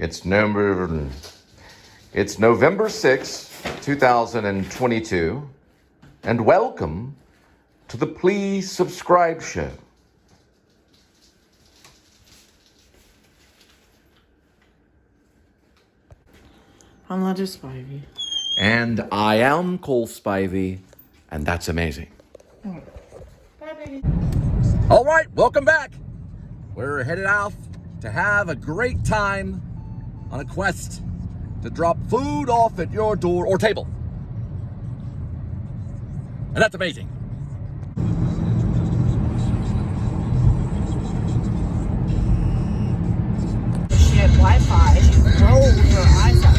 It's November 6th, 2022, and welcome to the Please Subscribe Show. I'm Linda Spivey. And I am Cole Spivey, and that's amazing. Bye, baby. All right, welcome back. We're headed out to have a great time on a quest to drop food off at your door or table. And that's amazing. She had Wi-Fi. Roll her eyes out.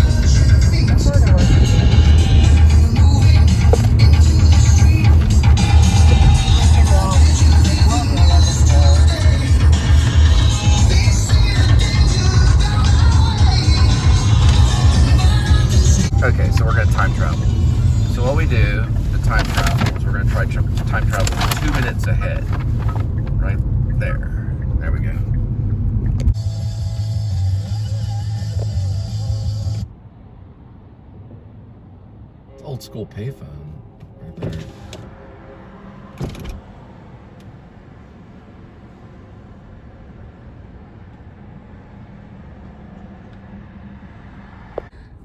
Okay, so we're going to time travel. So what we do, the time travel, is we're going to try time travel 2 minutes ahead. Right there. There we go. It's old school payphone right there.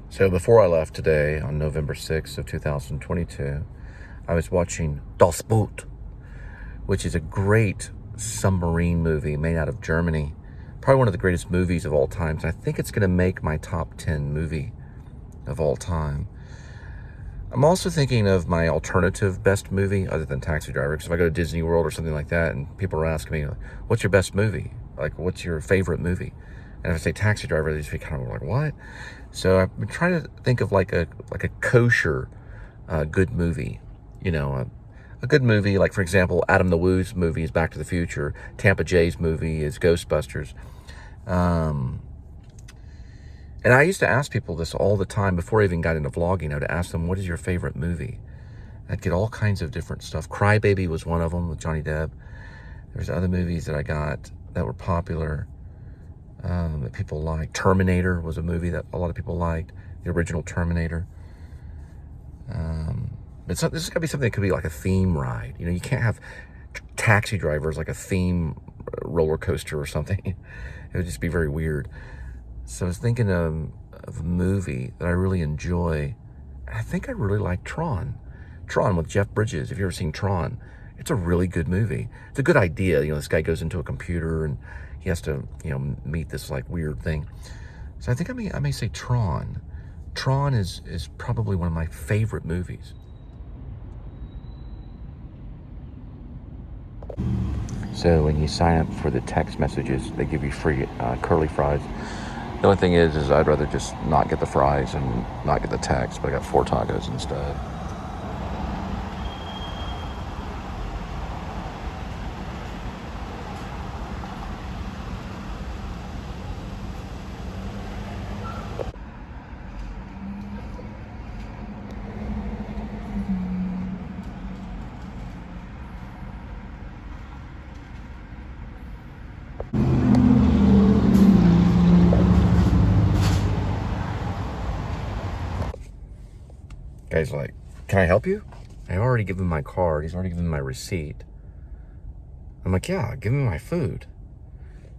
So before I left today, on November 6th of 2022, I was watching Das Boot, which is a great submarine movie made out of Germany. Probably one of the greatest movies of all time. So I think it's going to make my top 10 movie of all time. I'm also thinking of my alternative best movie other than Taxi Driver. Because if I go to Disney World or something like that and people are asking me, what's your best movie? Like, what's your favorite movie? And if I say Taxi Driver, they just be kind of like, what? So I've been trying to think of like a kosher good movie. You know, a good movie, like, for example, Adam the Woo's movie is Back to the Future. Tampa Jay's movie is Ghostbusters. And I used to ask people this all the time before I even got into vlogging. I would ask them, what is your favorite movie? I'd get all kinds of different stuff. Cry Baby was one of them with Johnny Depp. There's other movies that I got that were popular. That people like. Terminator was a movie that a lot of people liked, the original Terminator. But this is gonna be something that could be like a theme ride. You know, you can't have Taxi Driver as like a theme roller coaster or something. It would just be very weird. So I was thinking of a movie that I really enjoy. I think I really like Tron. Tron with Jeff Bridges. If you've ever seen Tron, it's a really good movie. It's a good idea. You know, this guy goes into a computer and he has to, you know, meet this like weird thing. So I think I may say Tron. Tron is probably one of my favorite movies. So when you sign up for the text messages, they give you free curly fries. The only thing is I'd rather just not get the fries and not get the text, but I got 4 tacos instead. Guy's like, can I help you? I already given him my card. He's already given me my receipt. I'm like, yeah, give me my food.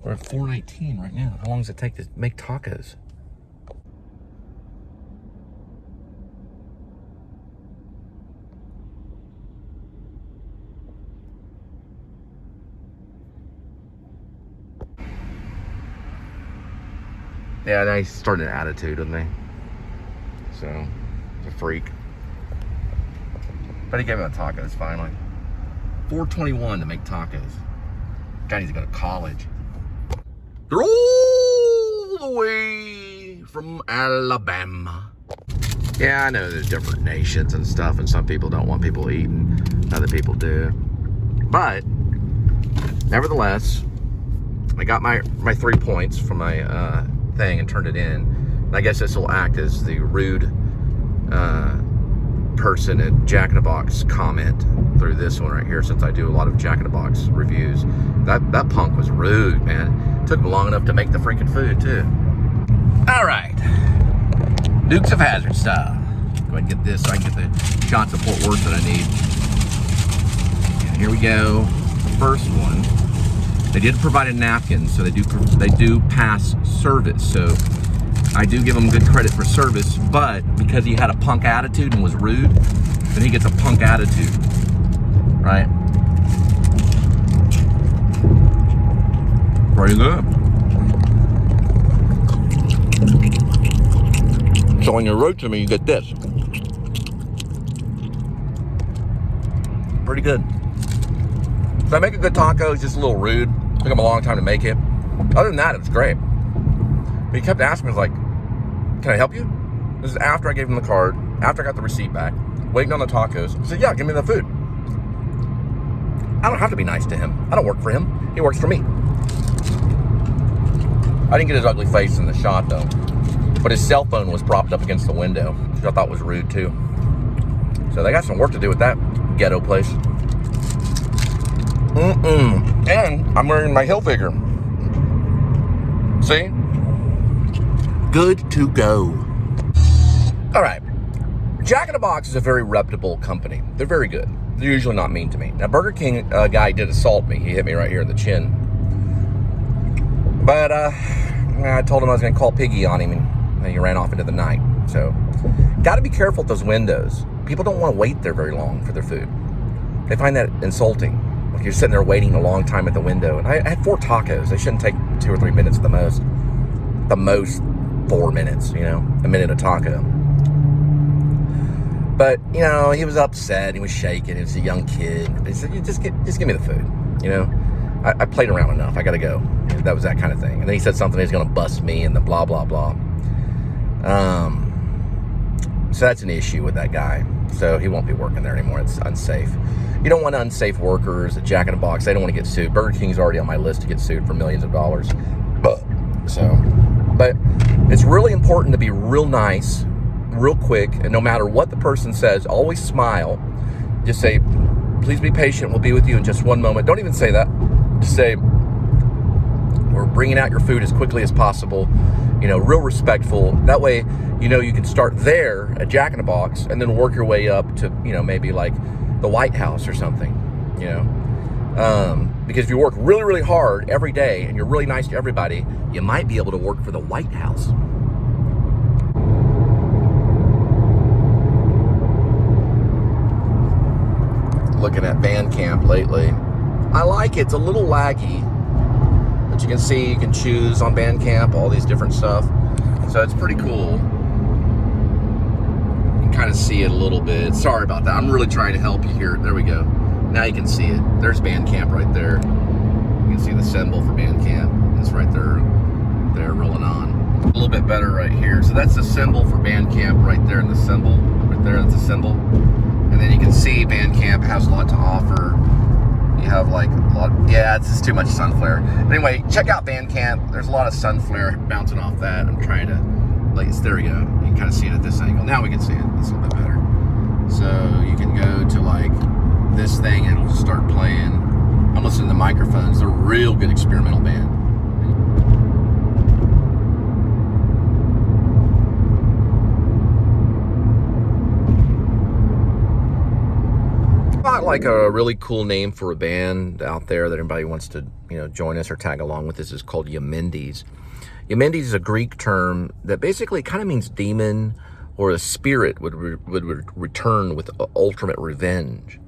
We're at $4.19 right now. How long does it take to make tacos? Yeah, now he's starting an attitude, doesn't he? So, he's a freak. But he gave me the tacos finally. $4.21 to make tacos. Guy needs to go to college. They're all the way from Alabama. Yeah, I know there's different nations and stuff, and some people don't want people eating, other people do. But, nevertheless, I got my 3 points from my thing and turned it in. And I guess this will act as the rude person at Jack in the Box comment through this one right here, since I do a lot of Jack in the Box reviews. That punk was rude, man. Took him long enough to make the freaking food too. All right. Dukes of Hazzard style. Go ahead and get this so I can get the shots of Fort Worth that I need. And here we go. The first one. They did provide a napkin, so they do pass service. So I do give him good credit for service, but because he had a punk attitude and was rude, then he gets a punk attitude, right? Pretty good. So when you're rude to me, you get this. Pretty good. So I make a good taco, it's just a little rude. Took him a long time to make it. Other than that, it was great. But he kept asking me, like, can I help you? This is after I gave him the card, after I got the receipt back, waiting on the tacos. I said, yeah, give me the food. I don't have to be nice to him. I don't work for him. He works for me. I didn't get his ugly face in the shot, though. But his cell phone was propped up against the window, which I thought was rude, too. So they got some work to do with that ghetto place. And I'm wearing my Hilfiger. See? Good to go. All right. Jack in the Box is a very reputable company. They're very good. They're usually not mean to me. Now, Burger King guy did assault me. He hit me right here in the chin. But I told him I was going to call Piggy on him, and he ran off into the night. So, got to be careful at those windows. People don't want to wait there very long for their food. They find that insulting. Like you're sitting there waiting a long time at the window. And I had 4 tacos. They shouldn't take 2 or 3 minutes at the most. The most 4 minutes, you know, a minute a taco. But, you know, he was upset. He was shaking. He was a young kid. He said, just give me the food, you know. I played around enough. I got to go. That was that kind of thing. And then he said something, he's going to bust me and the blah, blah, blah. So that's an issue with that guy. So he won't be working there anymore. It's unsafe. You don't want unsafe workers at Jack in the Box. They don't want to get sued. Burger King's already on my list to get sued for millions of dollars. But it's really important to be real nice, real quick, and no matter what the person says, always smile. Just say, please be patient. We'll be with you in just one moment. Don't even say that. Just say, we're bringing out your food as quickly as possible. You know, real respectful. That way, you know, you can start there at Jack in the Box and then work your way up to, you know, maybe like the White House or something, you know. Because if you work really, really hard every day and you're really nice to everybody, you might be able to work for the White House. Looking at Bandcamp lately. I like it. It's a little laggy. But you can see, you can choose on Bandcamp all these different stuff. So it's pretty cool. You can kind of see it a little bit. Sorry about that. I'm really trying to help you here. There we go. Now you can see it. There's Bandcamp right there. You can see the symbol for Bandcamp. It's right there. There, rolling on. A little bit better right here. So that's the symbol for Bandcamp right there in the symbol. Right there, that's a symbol. And then you can see Bandcamp has a lot to offer. You have like a lot, yeah, it's just too much sun flare. But anyway, check out Bandcamp. There's a lot of sun flare bouncing off that. I'm trying to, like, there we go. You can kind of see it at this angle. Now we can see it. It's a little bit better. So you can go to like this thing and it'll start playing. I'm listening to the microphones. They're a real good experimental band. Like a really cool name for a band out there that anybody wants to, you know, join us or tag along with this is called Eumenides. Eumenides is a Greek term that basically kind of means demon, or a spirit would return with ultimate revenge.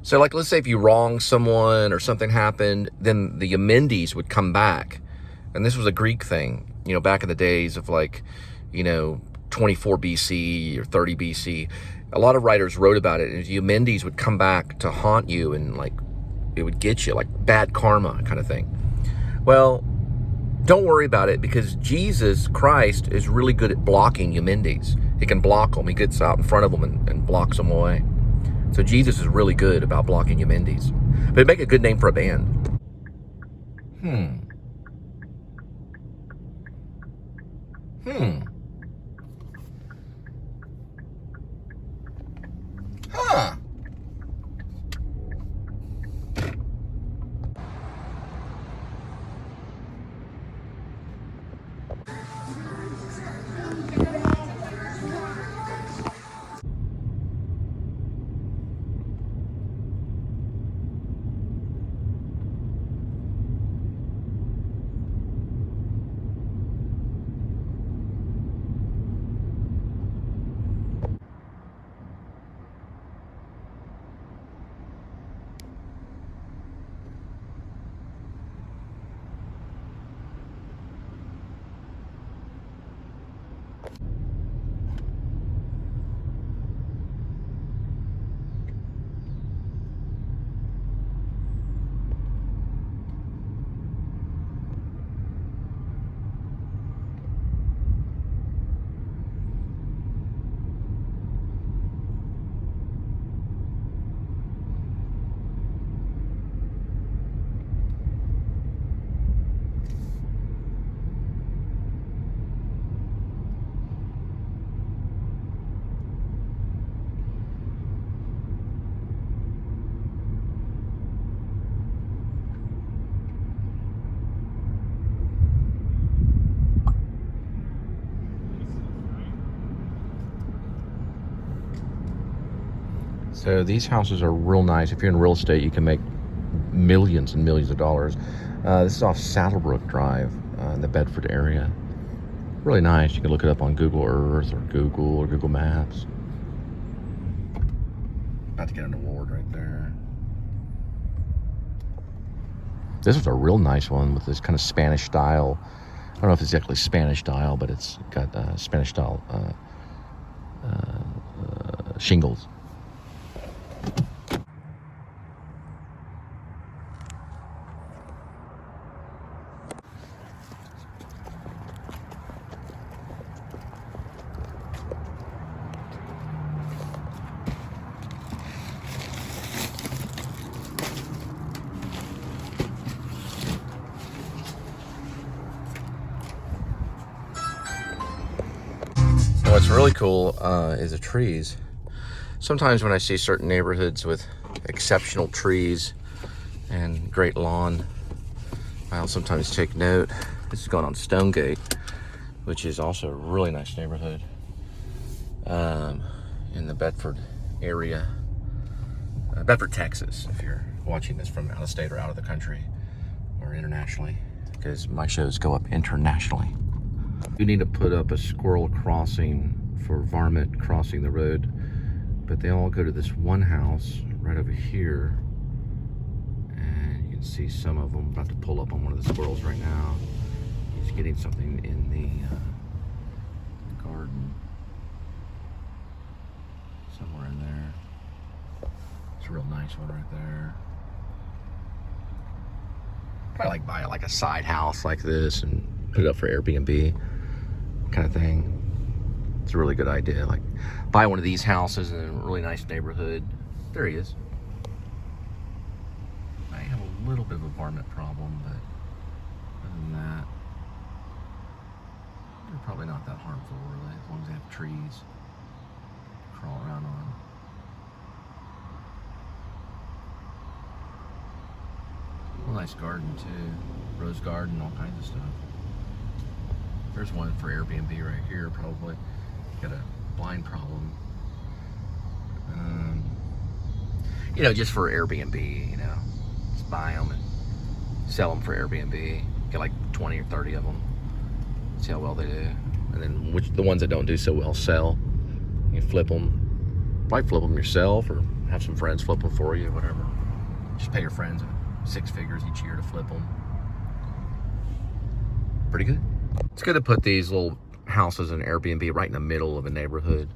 So like, let's say if you wrong someone or something happened, then the Eumenides would come back. And this was a Greek thing, you know, back in the days of like, you know, 24 BC or 30 BC. A lot of writers wrote about it, and Eumenides would come back to haunt you, and like it would get you, like bad karma kind of thing. Well, don't worry about it, because Jesus Christ is really good at blocking Eumenides. He can block them. He gets out in front of them and blocks them away. So Jesus is really good about blocking Eumenides. But it'd make a good name for a band. Huh. So these houses are real nice. If you're in real estate, you can make millions and millions of dollars. This is off Saddlebrook Drive in the Bedford area. Really nice. You can look it up on Google Earth or Google Maps. About to get an award right there. This is a real nice one with this kind of Spanish style. I don't know if it's exactly Spanish style, but it's got Spanish style shingles. What's really cool is the trees. Sometimes when I see certain neighborhoods with exceptional trees and great lawn, I'll sometimes take note. This is going on Stonegate, which is also a really nice neighborhood in the Bedford area. Bedford, Texas, if you're watching this from out of state or out of the country or internationally, because my shows go up internationally. You need to put up a squirrel crossing for varmint crossing the road, but they all go to this one house right over here, and you can see some of them. I'm about to pull up on one of the squirrels right now. He's getting something in the garden somewhere in there. It's a real nice one right there. Probably like buy like a side house like this and put it up for Airbnb kind of thing. It's a really good idea. Like buy one of these houses in a really nice neighborhood. There he is. I have a little bit of a varmint problem, but other than that, they're probably not that harmful really, as long as they have trees to crawl around on. Real nice garden too. Rose garden, all kinds of stuff. There's one for Airbnb right here, probably. Got a blind problem. You know, just for Airbnb, you know. Just buy them and sell them for Airbnb. Get like 20 or 30 of them. See how well they do. And then the ones that don't do so well, sell. You flip them. Probably flip them yourself or have some friends flip them for you, whatever. Just pay your friends 6 figures each year to flip them. Pretty good. It's good to put these little houses in Airbnb right in the middle of a neighborhood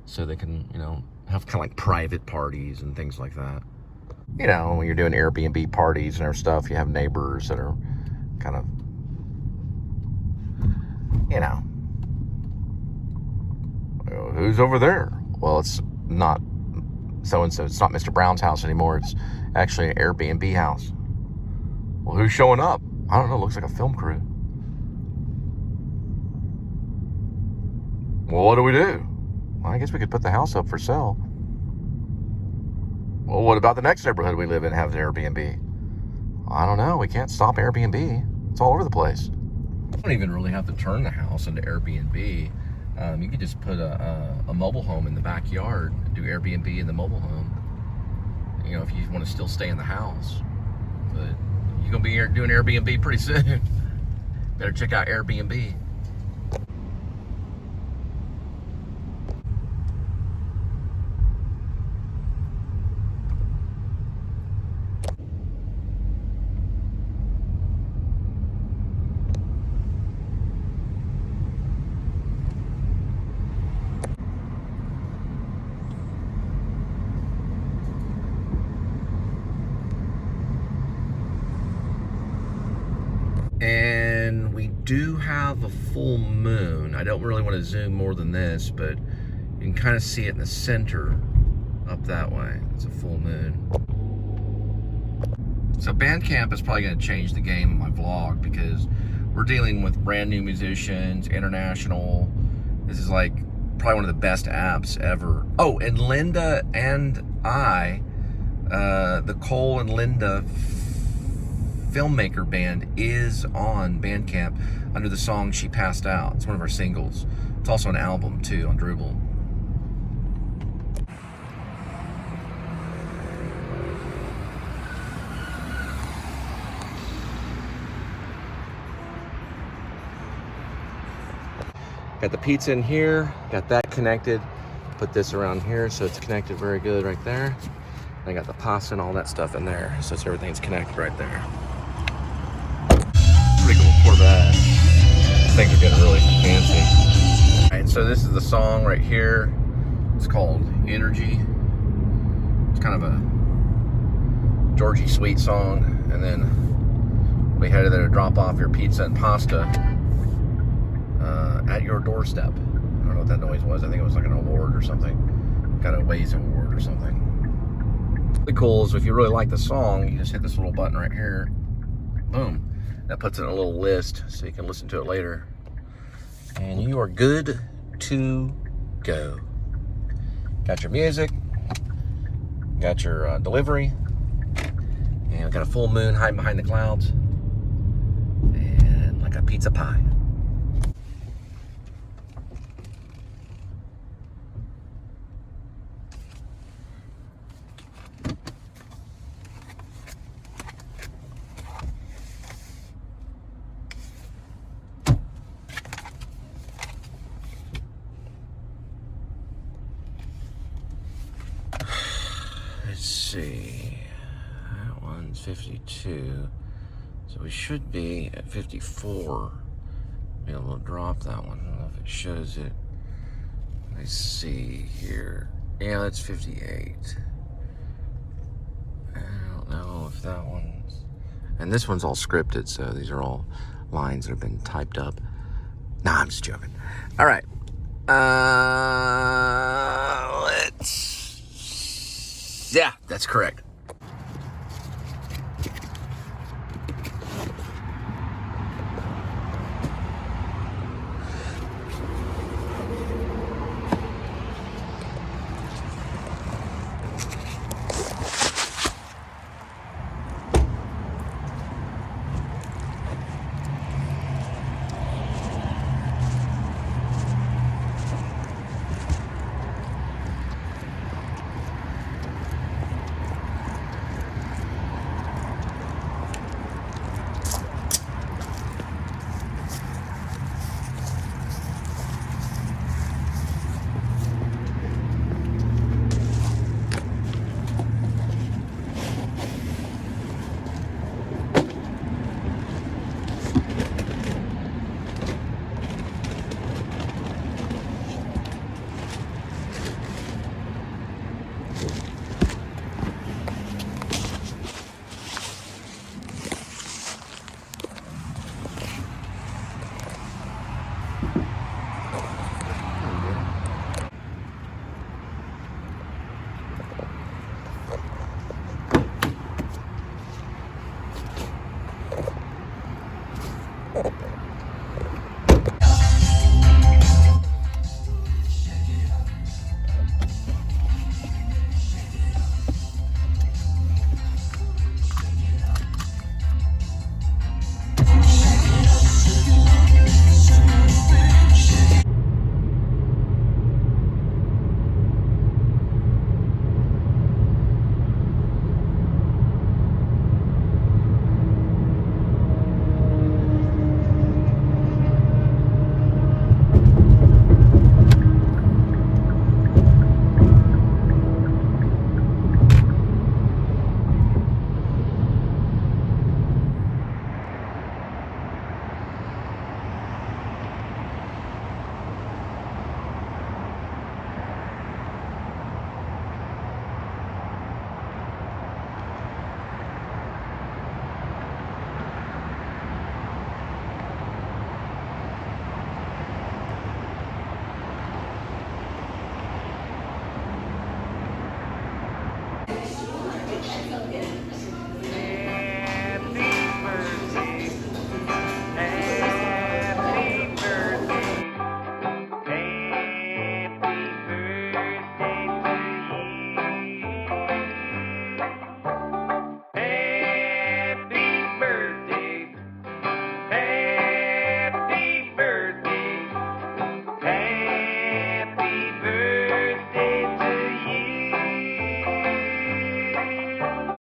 so they can, you know, have kind of like private parties and things like that. You know, when you're doing Airbnb parties and stuff, you have neighbors that are kind of, you know, who's over there? Well, it's not so-and-so. It's not Mr. Brown's house anymore. It's actually an Airbnb house. Well, who's showing up? I don't know. Looks like a film crew. Well, what do we do? Well, I guess we could put the house up for sale. Well, what about the next neighborhood we live in has Airbnb? I don't know. We can't stop Airbnb. It's all over the place. You don't even really have to turn the house into Airbnb. You could just put a mobile home in the backyard, do Airbnb in the mobile home. You know, if you want to still stay in the house. But you're going to be doing Airbnb pretty soon. Better check out Airbnb. And we do have a full moon. I don't really want to zoom more than this, but you can kind of see it in the center up that way. It's a full moon. So Bandcamp is probably going to change the game in my vlog because we're dealing with brand new musicians, international. This is like probably one of the best apps ever. Oh, and Linda and I, the Cole and Linda Filmmakerband is on Bandcamp under the song She Passed Out. It's one of our singles. It's also an album too on Drooble. Got the pizza in here, got that connected. Put this around here so it's connected very good right there. I got the pasta and all that stuff in there, so everything's connected right there. Pretty cool Corvette. Things are getting really fancy. All right, so this is the song right here. It's called Energy. It's kind of a Georgie Sweet song. And then we headed there to drop off your pizza and pasta at your doorstep. I don't know what that noise was. I think it was like an award or something. Kind of Waze award or something. Really cool is if you really like the song, you just hit this little button right here. Boom. That puts it in a little list so you can listen to it later. And you are good to go. Got your music. Got your delivery. And we got a full moon hiding behind the clouds. And like a pizza pie. Let's see, that one's 52, so we should be at 54. Be able to drop that one. I don't know if it shows it. Let's see here. Yeah, that's 58. I don't know if that one's... And this one's all scripted, so these are all lines that have been typed up. Nah, I'm just joking. All right. Yeah, that's correct.